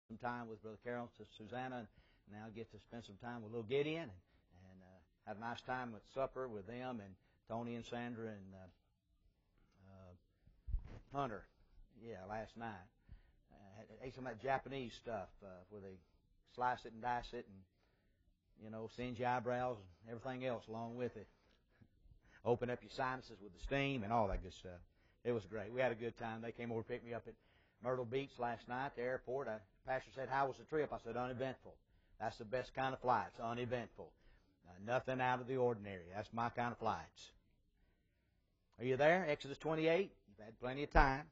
some time with Brother Carroll and Susanna, and now get to spend some time with little Gideon, and have a nice time at supper with them, and Tony and Sandra and Hunter. Yeah, last night. Ate some of that Japanese stuff where they slice it and dice it and, singe your eyebrows and everything else along with it. Open up your sinuses with the steam and all that good stuff. It was great. We had a good time. They came over to pick me up at Myrtle Beach last night at the airport. The pastor said, "How was the trip?" I said, "Uneventful." That's the best kind of flights, uneventful. Nothing out of the ordinary. That's my kind of flights. Are you there? Exodus 28. You've had plenty of time.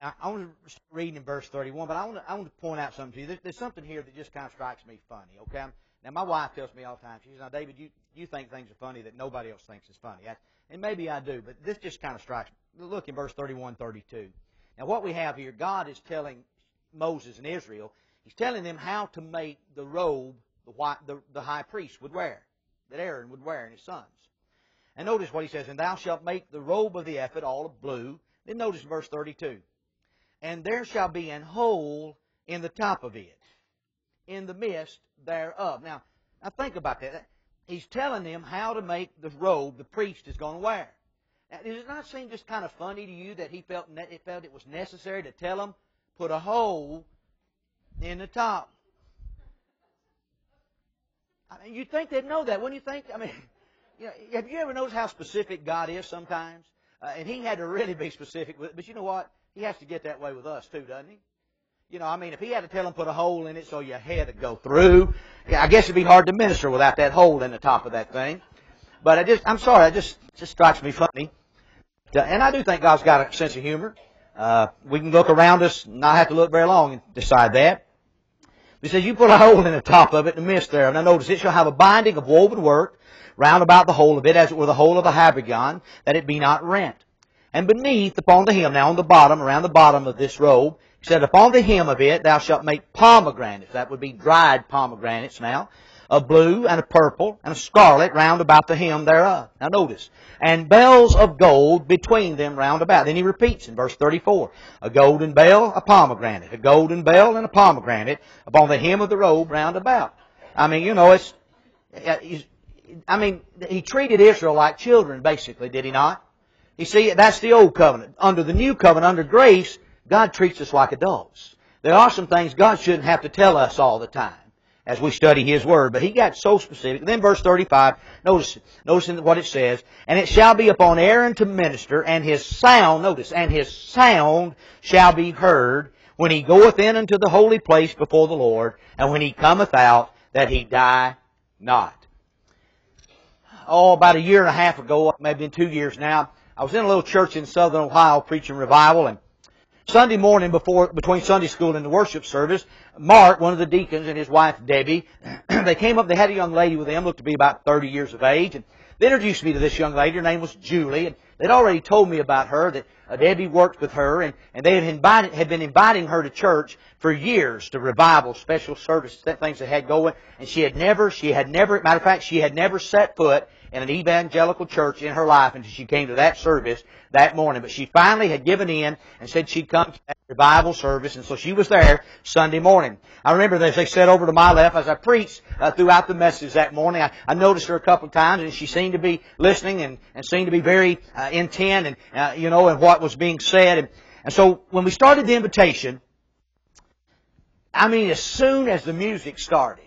I want to start reading in verse 31, but I want to point out something to you. There's something here that just kind of strikes me funny, okay? Now, my wife tells me all the time, she says, "Now, David, you think things are funny that nobody else thinks is funny." And maybe I do, but this just kind of strikes me. Look in verse 31, 32. Now, what we have here, God is telling Moses and Israel, He's telling them how to make the robe the high priest would wear, that Aaron would wear and his sons. And notice what he says, "And thou shalt make the robe of the ephod all of blue." Then notice verse 32. "And there shall be an hole in the top of it, in the midst thereof." Now think about that. He's telling them how to make the robe the priest is going to wear. Now, does it not seem just kind of funny to you that he felt it was necessary to tell them, put a hole in the top? I mean, you'd think they'd know that, wouldn't you think? I mean, have you ever noticed how specific God is sometimes? And He had to really be specific with it. But you know what? He has to get that way with us too, doesn't He? If He had to tell them put a hole in it so your head would go through, I guess it'd be hard to minister without that hole in the top of that thing. But I'm sorry, it just strikes me funny. And I do think God's got a sense of humor. We can look around us and not have to look very long and decide that. He says, "You put a hole in the top of it in the midst thereof." Now notice, "It shall have a binding of woven work round about the whole of it, as it were the whole of the habergeon, that it be not rent. And beneath upon the hem," now on the bottom, around the bottom of this robe, he said, "Upon the hem of it thou shalt make pomegranates." That would be dried pomegranates now. "Of blue and of purple and of scarlet round about the hem thereof." Now notice, "And bells of gold between them round about." Then he repeats in verse 34. "A golden bell, a pomegranate. A golden bell and a pomegranate upon the hem of the robe round about." I mean, he treated Israel like children, basically, did he not? You see, that's the old covenant. Under the new covenant, under grace, God treats us like adults. There are some things God shouldn't have to tell us all the time as we study His Word, but He got so specific. And then verse 35, notice what it says, "And it shall be upon Aaron to minister, and his sound," notice, "and his sound shall be heard when he goeth in unto the holy place before the Lord, and when he cometh out, that he die not." About a year and a half ago, maybe 2 years now, I was in a little church in southern Ohio preaching revival, and Sunday morning between Sunday school and the worship service, Mark, one of the deacons, and his wife Debbie, they came up, they had a young lady with them, looked to be about 30 years of age, and they introduced me to this young lady. Her name was Julie, and they'd already told me about her, that Debbie worked with her, and they had been inviting her to church for years to revival, special services, things they had going, and she had never, matter of fact, she had never set foot in an evangelical church in her life until she came to that service that morning. But she finally had given in and said she'd come to that revival service, and so she was there Sunday morning. I remember as they sat over to my left as I preached throughout the message that morning, I noticed her a couple of times, and she seemed to be listening and seemed to be very intent and in what was being said. And so when we started the invitation, as soon as the music started,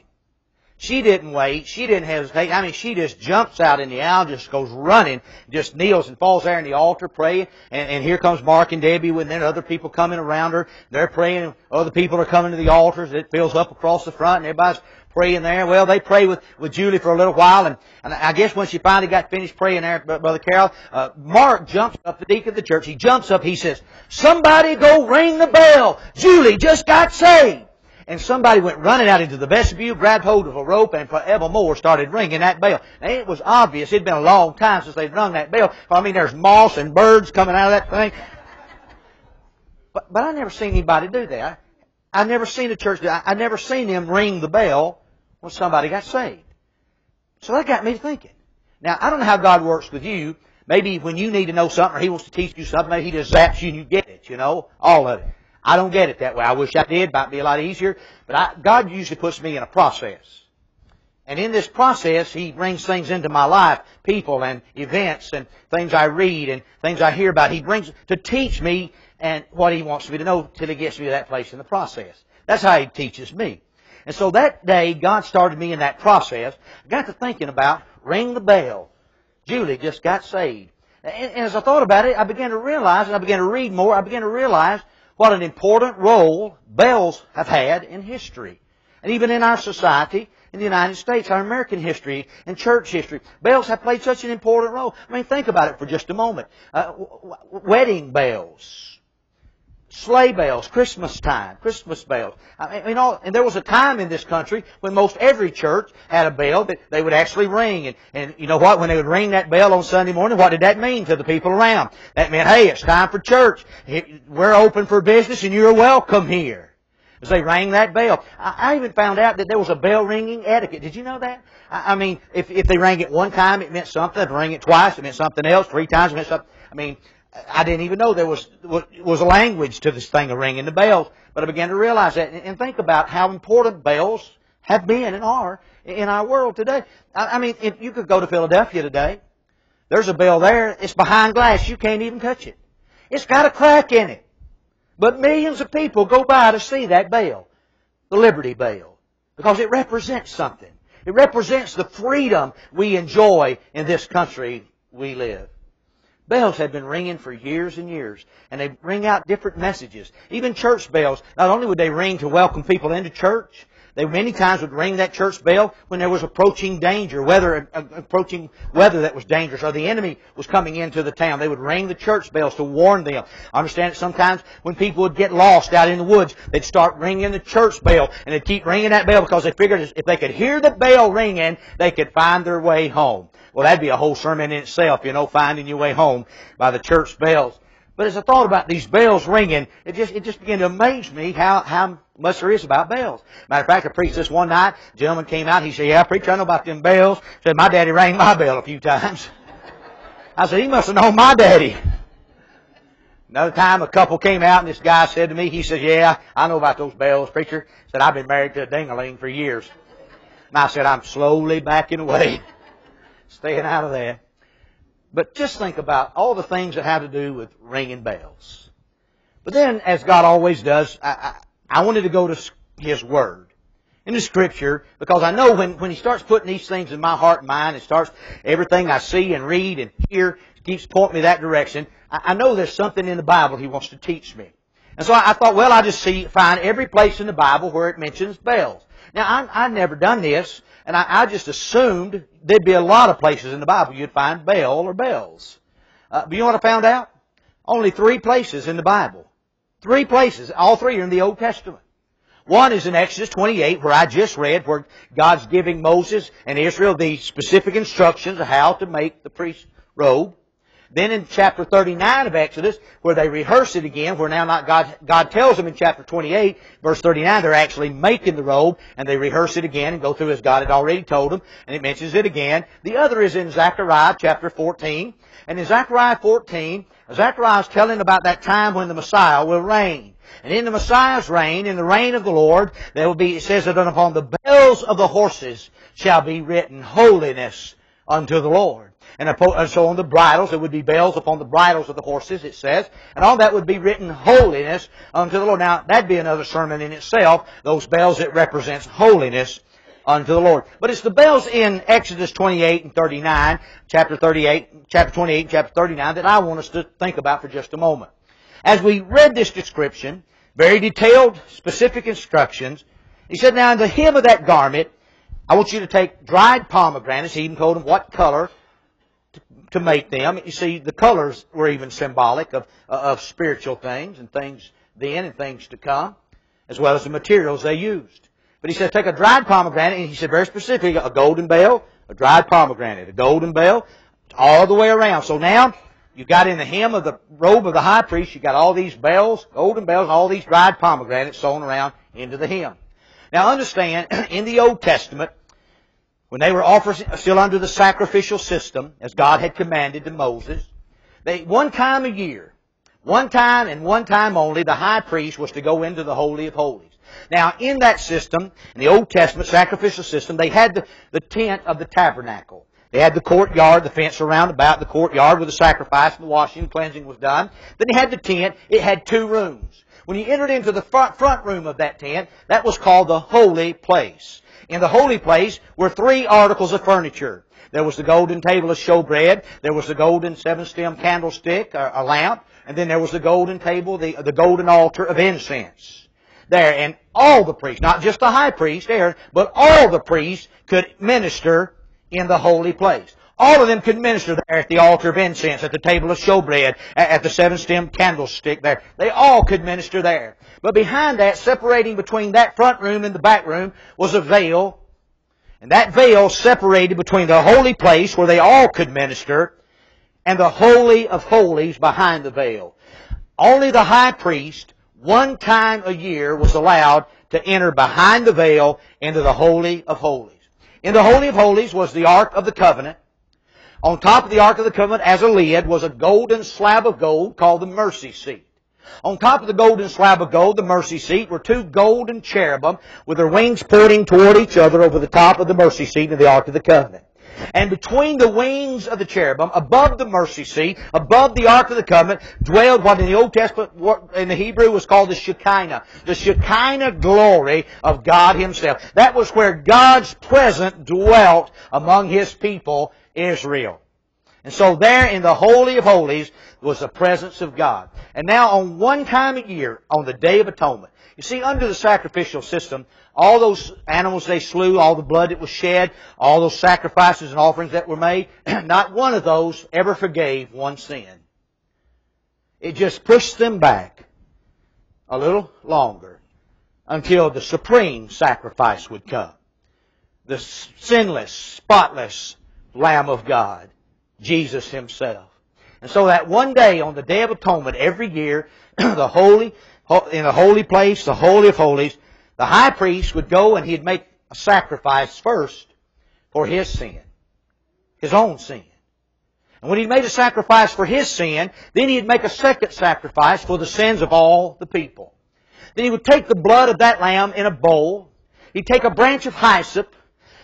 she didn't wait. She didn't hesitate. She just jumps out in the aisle, just goes running, just kneels and falls there in the altar praying. And here comes Mark and Debbie, and then other people coming around her. They're praying, and other people are coming to the altars. It fills up across the front, and everybody's praying there. Well, they pray with Julie for a little while, and I guess when she finally got finished praying there, Brother Carroll, Mark jumps up, the deacon of the church. He jumps up, he says, "Somebody go ring the bell. Julie just got saved." And somebody went running out into the vestibule, grabbed hold of a rope, and forevermore started ringing that bell. Now, it was obvious. It'd been a long time since they'd rung that bell. There's moss and birds coming out of that thing. But I never seen anybody do that. I never seen a church do that. I never seen them ring the bell when somebody got saved. So that got me thinking. Now, I don't know how God works with you. Maybe when you need to know something or He wants to teach you something, maybe He just zaps you and you get it, all of it. I don't get it that way. I wish I did. Might be a lot easier. But God usually puts me in a process. And in this process, He brings things into my life, people and events and things I read and things I hear about. He brings to teach me and what He wants me to know till He gets me to that place in the process. That's how He teaches me. And so that day, God started me in that process. I got to thinking about ring the bell. Julie just got saved. And as I thought about it, I began to realize, and I began to read more, I began to realize what an important role bells have had in history. And even in our society, in the United States, our American history and church history, bells have played such an important role. I mean, think about it for just a moment. Wedding bells, sleigh bells, Christmas time, Christmas bells. And there was a time in this country when most every church had a bell that they would actually ring. And you know what? When they would ring that bell on Sunday morning, what did that mean to the people around? That meant, hey, it's time for church. We're open for business and you're welcome here. As they rang that bell. I even found out that there was a bell ringing etiquette. Did you know that? I mean, if they rang it one time, it meant something. If they rang it twice, it meant something else. 3 times, it meant something. I mean, I didn't even know there was a language to this thing of ringing the bells. But I began to realize that and think about how important bells have been and are in our world today. I mean, if you could go to Philadelphia today, there's a bell there. It's behind glass. You can't even touch it. It's got a crack in it. But millions of people go by to see that bell, the Liberty Bell, because it represents something. It represents the freedom we enjoy in this country we live. Bells have been ringing for years and years, and they ring out different messages. Even church bells, not only would they ring to welcome people into church, they many times would ring that church bell when there was approaching danger, approaching weather that was dangerous, or the enemy was coming into the town. They would ring the church bells to warn them. I understand that sometimes when people would get lost out in the woods, they'd start ringing the church bell, and they'd keep ringing that bell because they figured if they could hear the bell ringing, they could find their way home. Well, that'd be a whole sermon in itself, finding your way home by the church bells. But as I thought about these bells ringing, it just began to amaze me how much there is about bells. Matter of fact, I preached this one night. A gentleman came out. He said, "Yeah, preacher, I know about them bells." Said, "My daddy rang my bell a few times." I said, "He must have known my daddy." Another time, a couple came out, and this guy said to me, he said, "Yeah, I know about those bells, preacher." Said, "I've been married to a ding-a-ling for years." And I said, "I'm slowly backing away, staying out of that." But just think about all the things that have to do with ringing bells. But then, as God always does, I wanted to go to His Word, in the Scripture, because I know when He starts putting these things in my heart and mind, it starts, everything I see and read and hear keeps pointing me that direction. I know there's something in the Bible He wants to teach me. And so I thought, well, I'll just find every place in the Bible where it mentions bells. Now, I've never done this, and I just assumed there'd be a lot of places in the Bible you'd find bell or bells. But you know what I found out? Only 3 places in the Bible. 3 places. All 3 are in the Old Testament. One is in Exodus 28, where I just read, where God's giving Moses and Israel the specific instructions of how to make the priest's robe. Then in chapter 39 of Exodus, where they rehearse it again, where now not God tells them in chapter 28, verse 39, they're actually making the robe, and they rehearse it again and go through as God had already told them, and it mentions it again. The other is in Zechariah chapter 14. And in Zechariah 14, Zechariah is telling about that time when the Messiah will reign. And in the Messiah's reign, in the reign of the Lord, there will be, it says that upon the bells of the horses shall be written holiness unto the Lord. And so on the bridles, there would be bells upon the bridles of the horses, it says. And all that would be written holiness unto the Lord. Now, that'd be another sermon in itself, those bells that represents holiness unto the Lord. But it's the bells in Exodus 28 and 39, chapter 28 and chapter 39, that I want us to think about for just a moment. As we read this description, very detailed, specific instructions, he said, now in the hem of that garment, I want you to take dried pomegranates. He even told them what color to make them. You see, the colors were even symbolic of spiritual things and things then and things to come, as well as the materials they used. But he said, take a dried pomegranate, and he said very specifically, a golden bell, a dried pomegranate, a golden bell, all the way around. So now, you got in the hem of the robe of the high priest, you got all these bells, golden bells, and all these dried pomegranates sewn around into the hem. Now understand, in the Old Testament, when they were still under the sacrificial system, as God had commanded to Moses, one time a year, One time and one time only, the high priest was to go into the Holy of Holies. Now, in that system, in the Old Testament sacrificial system, they had the tent of the tabernacle. They had the courtyard, the fence around about the courtyard where the sacrifice and the washing and cleansing was done. Then they had the tent. It had two rooms. When you entered into the front room of that tent, that was called the holy place. In the holy place were three articles of furniture. There was the golden table of showbread. There was the golden seven-stem candlestick, a lamp. And then there was the golden table, the golden altar of incense. There, and all the priests, not just the high priest, Aaron, but all the priests could minister in the holy place. All of them could minister there at the altar of incense, at the table of showbread, at the seven-stem candlestick there. They all could minister there. But behind that, separating between that front room and the back room, was a veil. And that veil separated between the holy place, where they all could minister, and the Holy of Holies behind the veil. Only the high priest, one time a year, was allowed to enter behind the veil into the Holy of Holies. In the Holy of Holies was the Ark of the Covenant. On top of the Ark of the Covenant, as a lid, was a golden slab of gold called the mercy seat. On top of the golden slab of gold, the mercy seat, were two golden cherubim with their wings pointing toward each other over the top of the mercy seat of the Ark of the Covenant. And between the wings of the cherubim, above the mercy seat, above the Ark of the Covenant, dwelled what in the Old Testament, in the Hebrew, was called the Shekinah. The Shekinah glory of God Himself. That was where God's presence dwelt among His people, Israel. And so there in the Holy of Holies was the presence of God. And now on one time a year, on the Day of Atonement, you see, under the sacrificial system, all those animals they slew, all the blood that was shed, all those sacrifices and offerings that were made, not one of those ever forgave one sin. It just pushed them back a little longer until the supreme sacrifice would come. The sinless, spotless Lamb of God, Jesus Himself. And so that one day on the Day of Atonement every year, in the holy place, the Holy of Holies, the high priest would go and he'd make a sacrifice first for his sin, his own sin. And when he made a sacrifice for his sin, then he'd make a second sacrifice for the sins of all the people. Then he would take the blood of that lamb in a bowl. He'd take a branch of hyssop.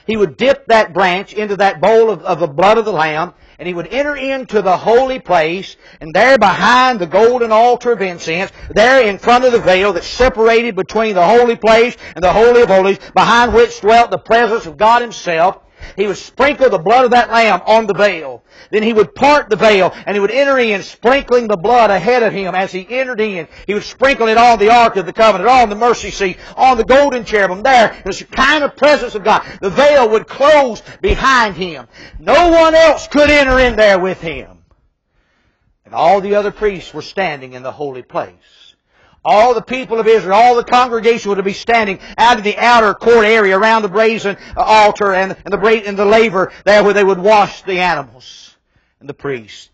He would dip that branch into that bowl of the blood of the lamb, and he would enter into the holy place, and there behind the golden altar of incense, there in front of the veil that separated between the holy place and the Holy of Holies, behind which dwelt the presence of God Himself, He would sprinkle the blood of that lamb on the veil. Then He would part the veil and He would enter in, sprinkling the blood ahead of Him as He entered in. He would sprinkle it on the Ark of the Covenant, on the mercy seat, on the golden cherubim. There, the kind of presence of God. The veil would close behind Him. No one else could enter in there with Him. And all the other priests were standing in the holy place. All the people of Israel, all the congregation would be standing out of the outer court area around the brazen altar and the laver there where they would wash the animals and the priest.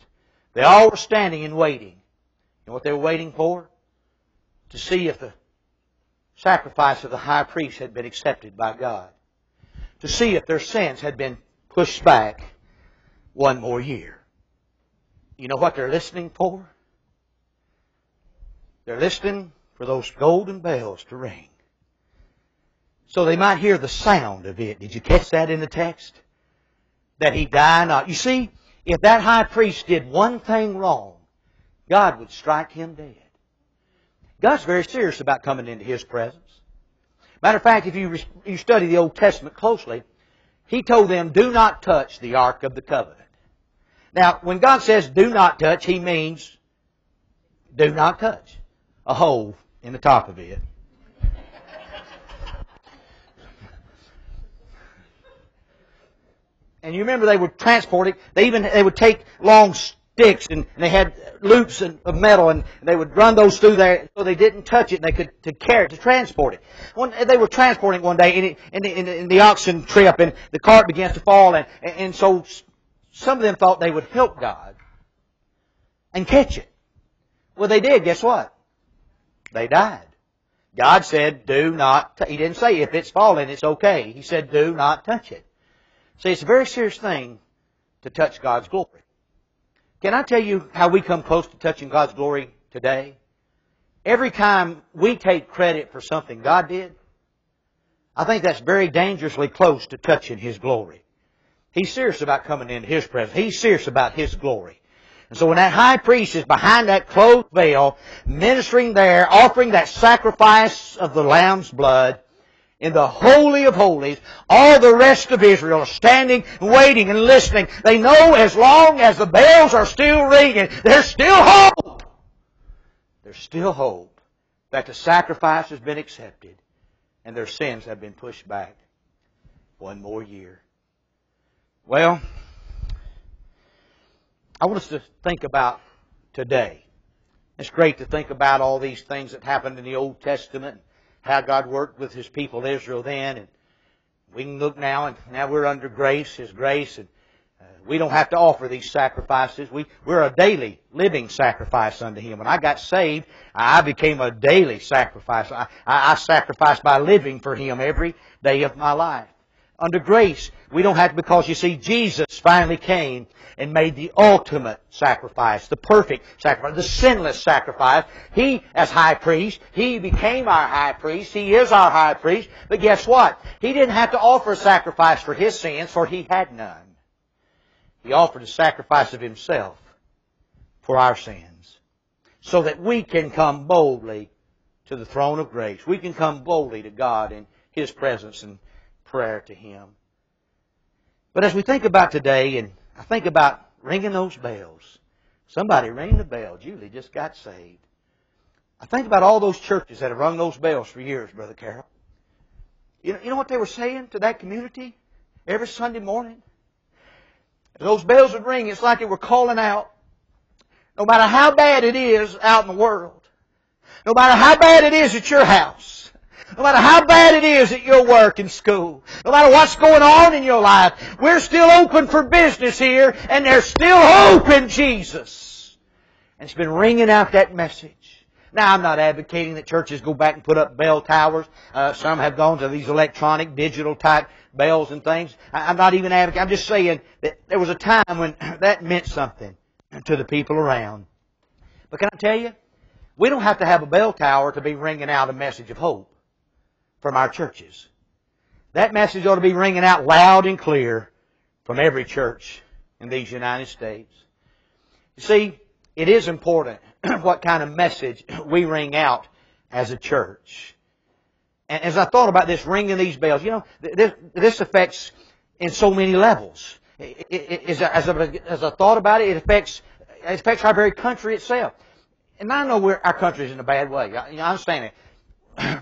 They all were standing and waiting. You know what they were waiting for? To see if the sacrifice of the high priest had been accepted by God. To see if their sins had been pushed back one more year. You know what they're listening for? They're listening for those golden bells to ring, so they might hear the sound of it. Did you catch that in the text? That He die not. You see, if that high priest did one thing wrong, God would strike him dead. God's very serious about coming into His presence. Matter of fact, if you study the Old Testament closely, He told them, do not touch the Ark of the Covenant. Now, when God says do not touch, He means do not touch. A hole in the top of it. And you remember they would transport it. They would take long sticks and they had loops of metal and they would run those through there so they didn't touch it and they could carry it to transport it. They were transporting one day and the oxen trip and the cart begins to fall and so some of them thought they would help God and catch it. Well, they did. Guess what? They died. God said, do not, He didn't say if it's falling, it's okay. He said, do not touch it. See, it's a very serious thing to touch God's glory. Can I tell you how we come close to touching God's glory today, every time we take credit for something God did, I think that's very dangerously close to touching His glory. He's serious about coming into His presence. He's serious about His glory. And so when that high priest is behind that closed veil, ministering there, offering that sacrifice of the Lamb's blood, in the Holy of Holies, all the rest of Israel are standing, waiting, and listening. They know as long as the bells are still ringing, there's still hope. There's still hope that the sacrifice has been accepted and their sins have been pushed back one more year. Well, I want us to think about today. It's great to think about all these things that happened in the Old Testament, how God worked with His people Israel then, and we can look now, and now we're under grace, His grace, and we don't have to offer these sacrifices. We're a daily living sacrifice unto Him. When I got saved, I became a daily sacrifice. I sacrificed by living for Him every day of my life. Under grace, we don't have to, because you see, Jesus finally came and made the ultimate sacrifice, the perfect sacrifice, the sinless sacrifice. He, as high priest, He became our high priest. He is our high priest. But guess what? He didn't have to offer a sacrifice for His sins, for He had none. He offered a sacrifice of Himself for our sins, so that we can come boldly to the throne of grace. We can come boldly to God in His presence and prayer to Him. But as we think about today, and I think about ringing those bells. Somebody rang the bell. Julie just got saved. I think about all those churches that have rung those bells for years, Brother Carroll. You know what they were saying to that community every Sunday morning? As those bells would ring, it's like they were calling out, no matter how bad it is out in the world, no matter how bad it is at your house, no matter how bad it is at your work and school, no matter what's going on in your life, we're still open for business here, and there's still hope in Jesus. And it's been ringing out that message. Now, I'm not advocating that churches go back and put up bell towers. Some have gone to these electronic, digital type bells and things. I'm not even advocating. I'm just saying that there was a time when that meant something to the people around. But can I tell you, we don't have to have a bell tower to be ringing out a message of hope from our churches. That message ought to be ringing out loud and clear from every church in these United States. You see, it is important what kind of message we ring out as a church. And as I thought about this, ringing these bells, you know, this affects in so many levels. As I thought about it, it affects our very country itself. And I know our country's in a bad way. I understand it.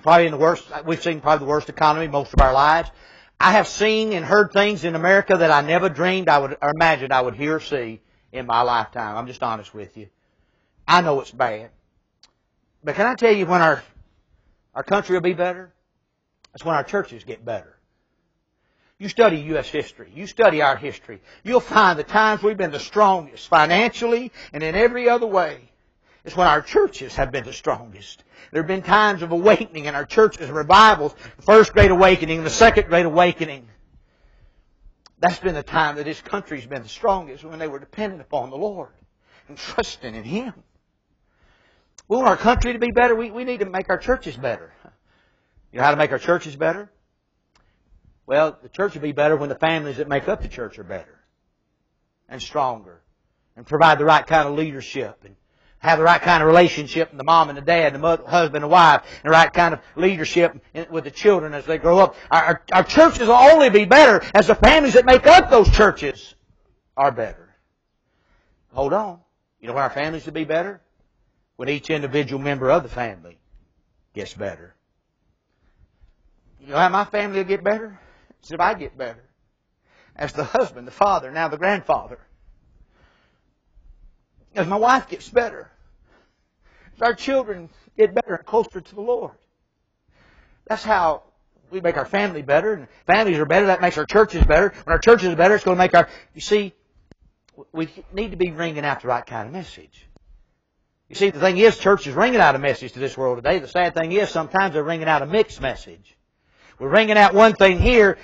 Probably in the worst, we've seen probably the worst economy most of our lives. I have seen and heard things in America that I never dreamed I would, or imagined I would hear or see in my lifetime. I'm just honest with you. I know it's bad. But can I tell you when our country will be better? That's when our churches get better. You study U.S. history. You study our history. You'll find the times we've been the strongest financially and in every other way. It's when our churches have been the strongest. There have been times of awakening in our churches and revivals. The first Great Awakening, the second Great Awakening. That's been the time that this country's been the strongest, when they were dependent upon the Lord and trusting in Him. We want our country to be better. We need to make our churches better. You know how to make our churches better? Well, the church will be better when the families that make up the church are better and stronger and provide the right kind of leadership and have the right kind of relationship with the mom and the dad, the husband and wife, and the right kind of leadership with the children as they grow up. Our churches will only be better as the families that make up those churches are better. Hold on. You know when our families will be better? When each individual member of the family gets better. You know how my family will get better? It's if I get better. As the husband, the father, now the grandfather. As my wife gets better. As our children get better and closer to the Lord. That's how we make our family better. And families are better, that makes our churches better. When our churches are better, it's going to make our... You see, we need to be ringing out the right kind of message. You see, the thing is, church is ringing out a message to this world today. The sad thing is, sometimes they're ringing out a mixed message. We're ringing out one thing here.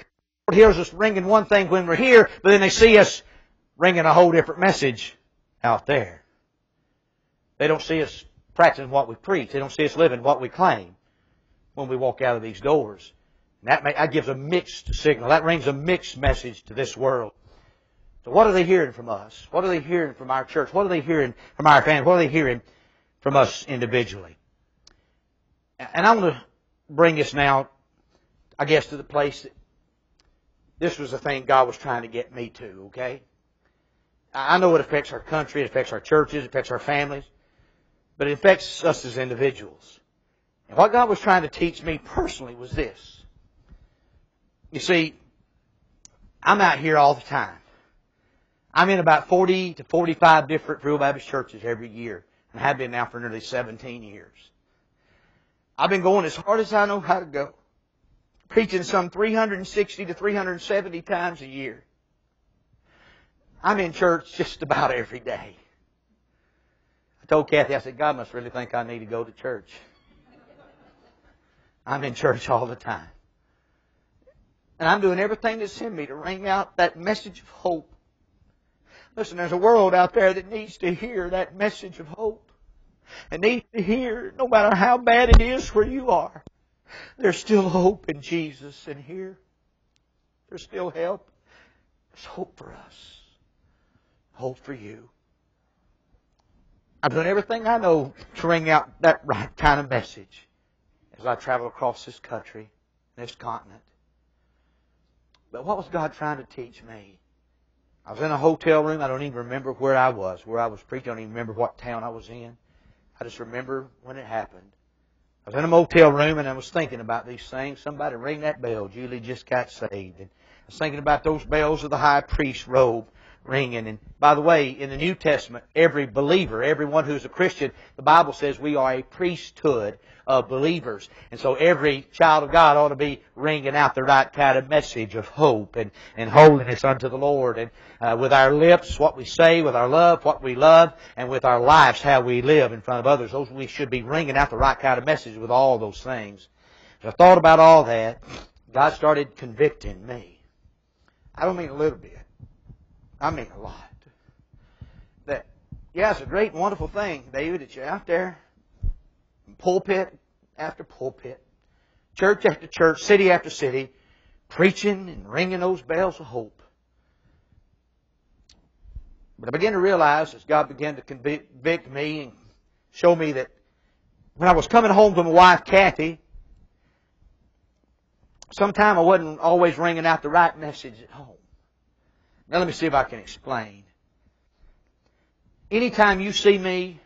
The Lord hears us ringing one thing when we're here, but then they see us ringing a whole different message out there. They don't see us practicing what we preach. They don't see us living what we claim when we walk out of these doors. And that gives a mixed signal. That rings a mixed message to this world. So what are they hearing from us? What are they hearing from our church? What are they hearing from our family? What are they hearing from us individually? And I want to bring us now, I guess, to the place that this was the thing God was trying to get me to, okay? I know it affects our country, it affects our churches, it affects our families, but it affects us as individuals. And what God was trying to teach me personally was this. You see, I'm out here all the time. I'm in about 40 to 45 different Crowe Baptist churches every year, and have been now for nearly 17 years. I've been going as hard as I know how to go, preaching some 360 to 370 times a year. I'm in church just about every day. I told Kathy, I said, God must really think I need to go to church. I'm in church all the time. And I'm doing everything that's in me to ring out that message of hope. Listen, there's a world out there that needs to hear that message of hope. And needs to hear, no matter how bad it is where you are, there's still hope in Jesus. And here, there's still help. There's hope for us. Hope for you. I'm doing everything I know to ring out that right kind of message as I travel across this country, this continent. But what was God trying to teach me? I was in a hotel room. I don't even remember where I was preaching. I don't even remember what town I was in. I just remember when it happened. I was in a motel room and I was thinking about these things. Somebody ring that bell. Julie just got saved. And I was thinking about those bells of the high priest's robe ringing. And by the way, in the New Testament, every believer, everyone who's a Christian, the Bible says we are a priesthood of believers. And so every child of God ought to be ringing out the right kind of message of hope and holiness unto the Lord. And with our lips, what we say, with our love, what we love, and with our lives, how we live in front of others. Those we should be ringing out the right kind of message with all those things. As I thought about all that, God started convicting me. I don't mean a little bit. I mean a lot. That, yeah, it's a great and wonderful thing, David, that you're out there, pulpit after pulpit, church after church, city after city, preaching and ringing those bells of hope. But I began to realize as God began to convict me and show me that when I was coming home to my wife, Kathy, sometime I wasn't always ringing out the right message at home. Now let me see if I can explain. Anytime you see me,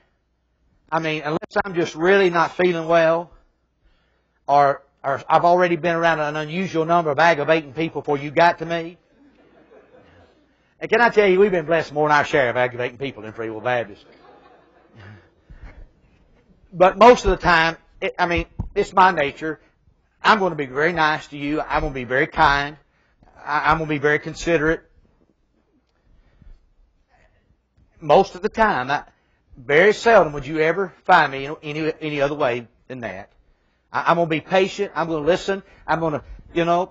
unless I'm just really not feeling well, or I've already been around an unusual number of aggravating people before you got to me. And can I tell you, we've been blessed more than our share of aggravating people in Free Will Baptist. But most of the time, it's my nature. I'm going to be very nice to you. I'm going to be very kind. I'm going to be very considerate. Most of the time, very seldom would you ever find me any other way than that. I'm going to be patient. I'm going to listen. I'm going to,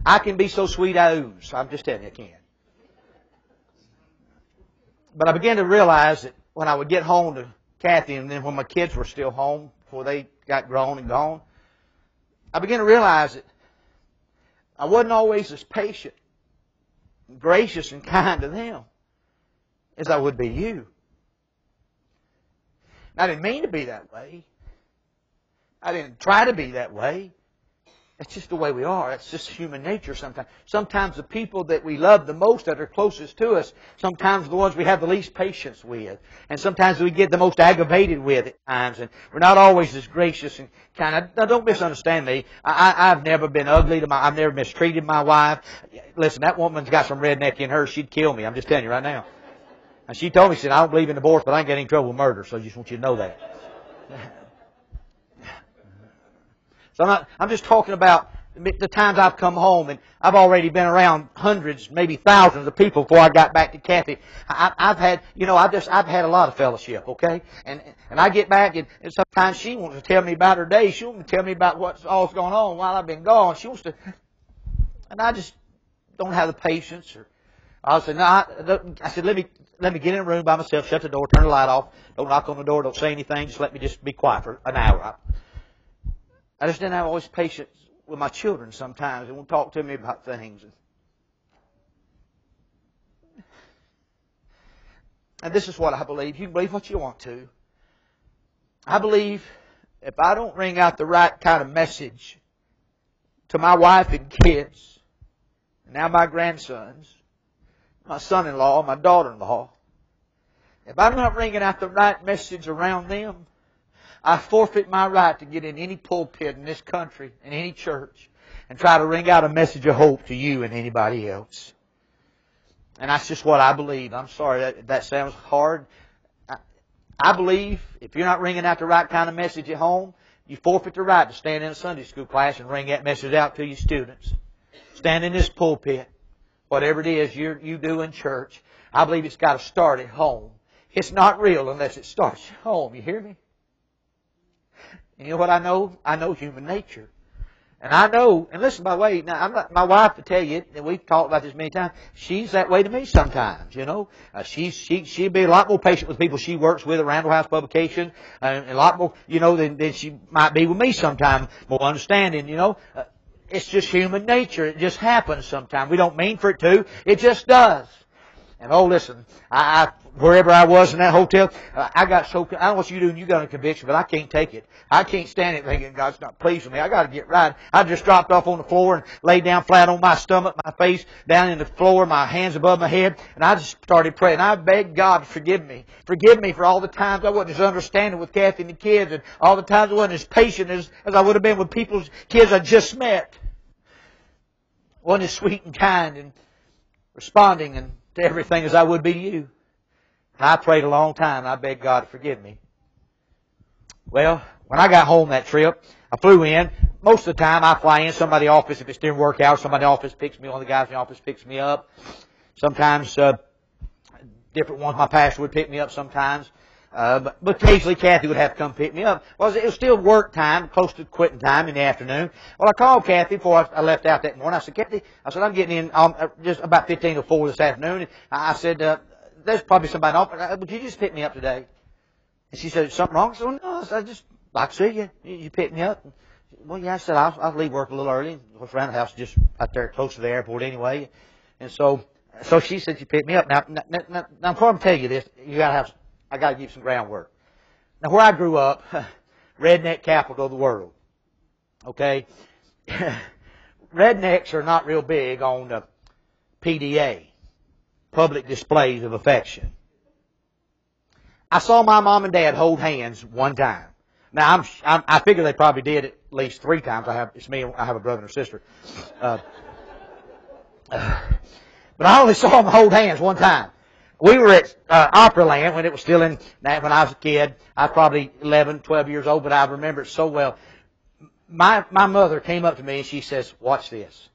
I can be so sweet I ooze. I'm just telling you, I can. But I began to realize that when I would get home to Kathy, and then when my kids were still home, before they got grown and gone, I began to realize that I wasn't always as patient, gracious, and kind to them as I would be you. I didn't mean to be that way. I didn't try to be that way. It's just the way we are. It's just human nature sometimes. Sometimes the people that we love the most, that are closest to us, sometimes the ones we have the least patience with. And sometimes we get the most aggravated with at times. And we're not always as gracious and kind. Now, don't misunderstand me. I've never been ugly to I've never mistreated my wife. Listen, that woman's got some redneck in her. She'd kill me. I'm just telling you right now. And she told me, she said, I don't believe in divorce, but I ain't getting in trouble with murder. So I just want you to know that. So I'm just talking about the times I've come home, and I've already been around hundreds, maybe thousands of people before I got back to Kathy. I've had a lot of fellowship, okay? And I get back, and sometimes she wants to tell me about her day. She wants to tell me about what's all's going on while I've been gone. She wants to, and I just don't have the patience, or I said, no, I said, let me get in a room by myself, shut the door, turn the light off, don't knock on the door, don't say anything, just let me just be quiet for an hour. I just didn't have always patience with my children sometimes. They won't talk to me about things. And this is what I believe. You can believe what you want to. I believe if I don't bring out the right kind of message to my wife and kids, and now my grandsons, my son-in-law, my daughter-in-law, if I'm not bringing out the right message around them, I forfeit my right to get in any pulpit in this country, in any church, and try to ring out a message of hope to you and anybody else. And that's just what I believe. I'm sorry that sounds hard. I believe if you're not ringing out the right kind of message at home, you forfeit the right to stand in a Sunday school class and ring that message out to your students. Stand in this pulpit, whatever it is you do in church. I believe it's got to start at home. It's not real unless it starts at home. You hear me? And you know what I know? I know human nature. And I know, and listen, by the way, now I'm not my wife to tell you, and we've talked about this many times, she's that way to me sometimes, you know. She'd be a lot more patient with people she works with around the house publication, and a lot more, you know, than she might be with me sometimes, more understanding, you know. It's just human nature. It just happens sometimes. We don't mean for it to. It just does. And oh, listen, wherever I was in that hotel, I got so, I don't know what you do and you got a conviction, but I can't take it. I can't stand it thinking God's not pleased with me. I got to get right. I just dropped off on the floor and laid down flat on my stomach, my face down in the floor, my hands above my head, and I just started praying. I begged God to forgive me. Forgive me for all the times I wasn't as understanding with Kathy and the kids, and all the times I wasn't as patient as I would have been with people's kids I just met. Wasn't as sweet and kind and responding and to everything as I would be to you. And I prayed a long time and I begged God to forgive me. Well, when I got home that trip, I flew in. Most of the time I fly in, somebody in the office, if it's during work hours, somebody in the office picks me, one of the guys in the office picks me up. Sometimes, different ones, my pastor would pick me up sometimes. But occasionally Kathy would have to come pick me up. Well, it was still work time, close to quitting time in the afternoon. Well, I called Kathy before I left out that morning. I said, Kathy, I'm getting in just about 15:04 this afternoon. And I said, there's probably somebody off. Would you just pick me up today? And she said, is something wrong? I said, well, no, I just like to see you. You pick me up. Well, yeah, I said, I'll leave work a little early. What's around the house, just out there close to the airport anyway. And so she said, you pick me up. Now, before I tell you this, I got to give you some groundwork. Now, where I grew up, redneck capital of the world. Okay? Rednecks are not real big on PDA, public displays of affection. I saw my mom and dad hold hands one time. Now, I figure they probably did at least 3 times. I have a brother and a sister. But I only saw them hold hands one time. We were at Opryland when it was still when I was a kid. I was probably 11, 12 years old, but I remember it so well. My mother came up to me and she says, watch this.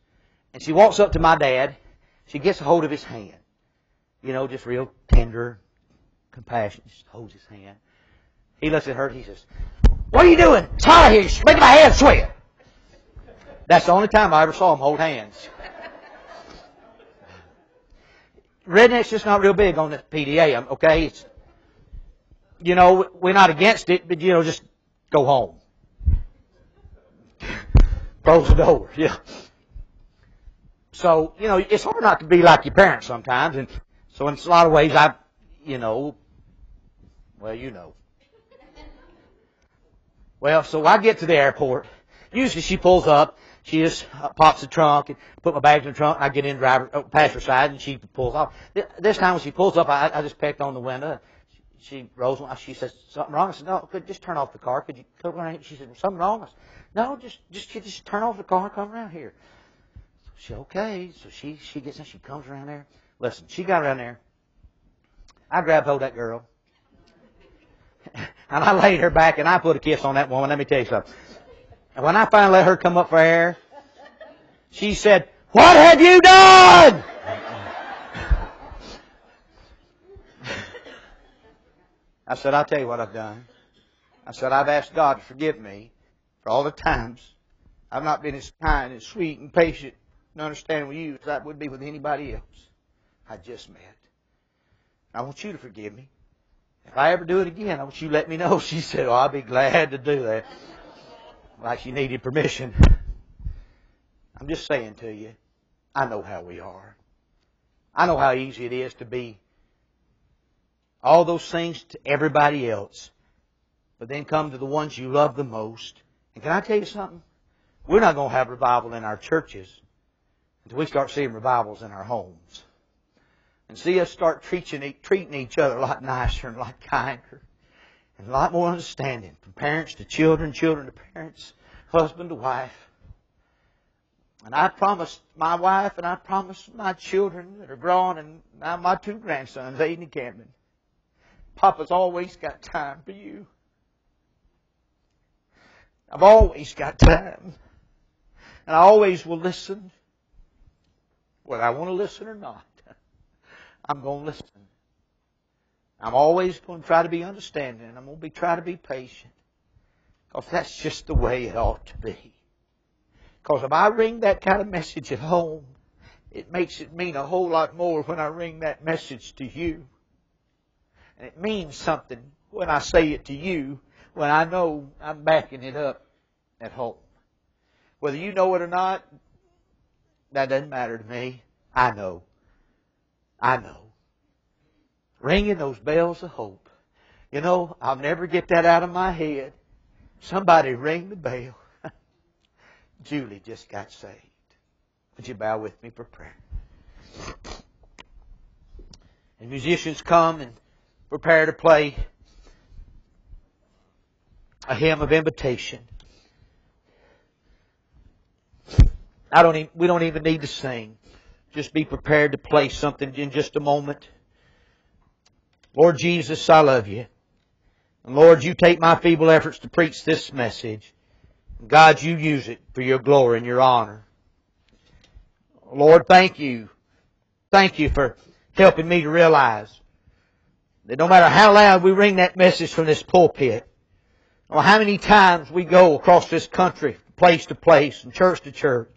And she walks up to my dad. She gets a hold of his hand. You know, just real tender, compassionate. Just holds his hand. He looks at her and he says, what are you doing? It's hot here. You're making my hands sweat. That's the only time I ever saw him hold hands. Redneck's just not real big on the PDA, okay? It's, you know, we're not against it, but, you know, just go home. Close the door, yeah. So, you know, it's hard not to be like your parents sometimes, and so in a lot of ways Well, so I get to the airport. Usually she pulls up. She just pops the trunk and put my bags in the trunk. And I get in passenger side and she pulls off. This time when she pulls up, I just pecked on the window. She rolls. She says, something wrong? I said, no, just turn off the car. Could you come around here? She said, something wrong? I said, no, just turn off the car and come around here. So she, okay. So she gets in. She comes around there. Listen, she got around there. I grabbed hold of that girl. And I laid her back and I put a kiss on that woman. Let me tell you something. And when I finally let her come up for air, she said, what have you done? I said, I'll tell you what I've done. I said, I've asked God to forgive me for all the times I've not been as kind and sweet and patient and understanding with you as I would be with anybody else. I just met. I want you to forgive me. If I ever do it again, I want you to let me know. She said, oh, I'll be glad to do that. Like she needed permission. I'm just saying to you, I know how we are. I know how easy it is to be all those things to everybody else, but then come to the ones you love the most. And can I tell you something? We're not going to have revival in our churches until we start seeing revivals in our homes. And see us start treating each other a lot nicer and a lot kinder and a lot more understanding. From parents to children, children to parents, husband to wife. And I promised my wife and I promised my children that are grown and now my 2 grandsons, Aiden and Camden, Papa's always got time for you. I've always got time. And I always will listen. Whether I want to listen or not, I'm going to listen. I'm always going to try to be understanding. And I'm going to try to be patient. Because that's just the way it ought to be. Because if I ring that kind of message at home, it makes it mean a whole lot more when I ring that message to you. And it means something when I say it to you, when I know I'm backing it up at home. Whether you know it or not, that doesn't matter to me. I know. I know. Ringing those bells of hope. You know, I'll never get that out of my head. Somebody ring the bell. Julie just got saved. Would you bow with me for prayer? And musicians come and prepare to play a hymn of invitation. We don't even need to sing. Just be prepared to play something in just a moment. Lord Jesus, I love you. And Lord, you take my feeble efforts to preach this message. God, you use it for your glory and your honor. Lord, thank you. Thank you for helping me to realize that no matter how loud we ring that message from this pulpit, or how many times we go across this country, place to place, and church to church,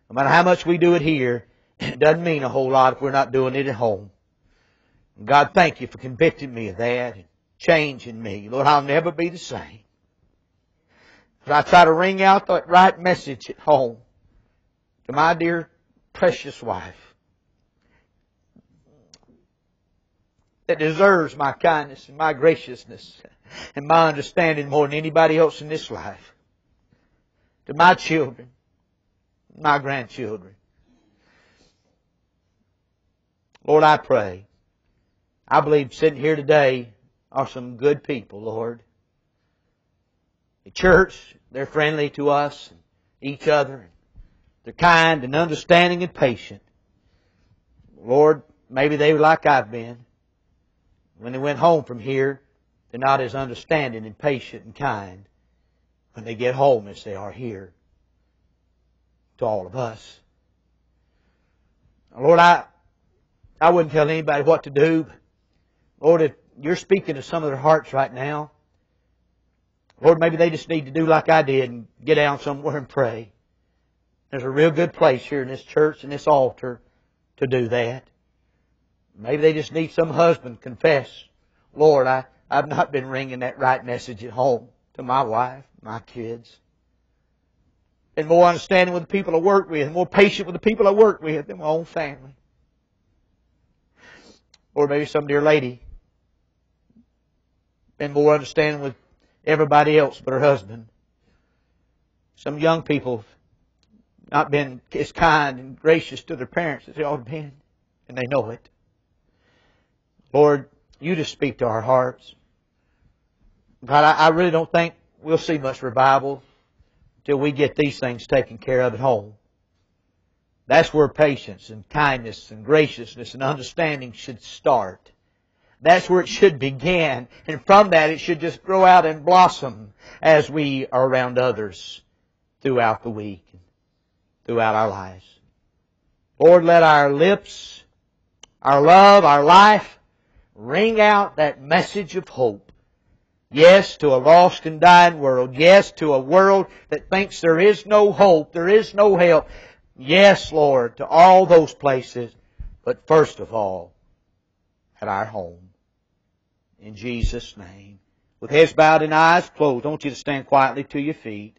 no matter how much we do it here, it doesn't mean a whole lot if we're not doing it at home. And God, thank you for convicting me of that and changing me. Lord, I'll never be the same. As I try to ring out that right message at home to my dear, precious wife that deserves my kindness and my graciousness and my understanding more than anybody else in this life. To my children, my grandchildren. Lord, I pray. I believe sitting here today are some good people, Lord. The church, they're friendly to us and each other. They're kind and understanding and patient. Lord, maybe they were like I've been. When they went home from here, they're not as understanding and patient and kind when they get home as they are here to all of us. Lord, I wouldn't tell anybody what to do. But Lord, if you're speaking to some of their hearts right now, Lord, maybe they just need to do like I did and get down somewhere and pray. There's a real good place here in this church and this altar to do that. Maybe they just need some husband confess, Lord, I've not been ringing that right message at home to my wife, my kids. Been more understanding with the people I work with, more patient with the people I work with than my own family. Or maybe some dear lady been more understanding with everybody else but her husband. Some young people have not been as kind and gracious to their parents as they ought to have been, and they know it. Lord, you just speak to our hearts. God, I really don't think we'll see much revival till we get these things taken care of at home. That's where patience and kindness and graciousness and understanding should start. That's where it should begin. And from that it should just grow out and blossom as we are around others throughout the week and throughout our lives. Lord, let our lips, our love, our life ring out that message of hope. Yes, to a lost and dying world. Yes, to a world that thinks there is no hope, there is no help. Yes, Lord, to all those places. but first of all, at our home. In Jesus' name. With heads bowed and eyes closed, I want you to stand quietly to your feet.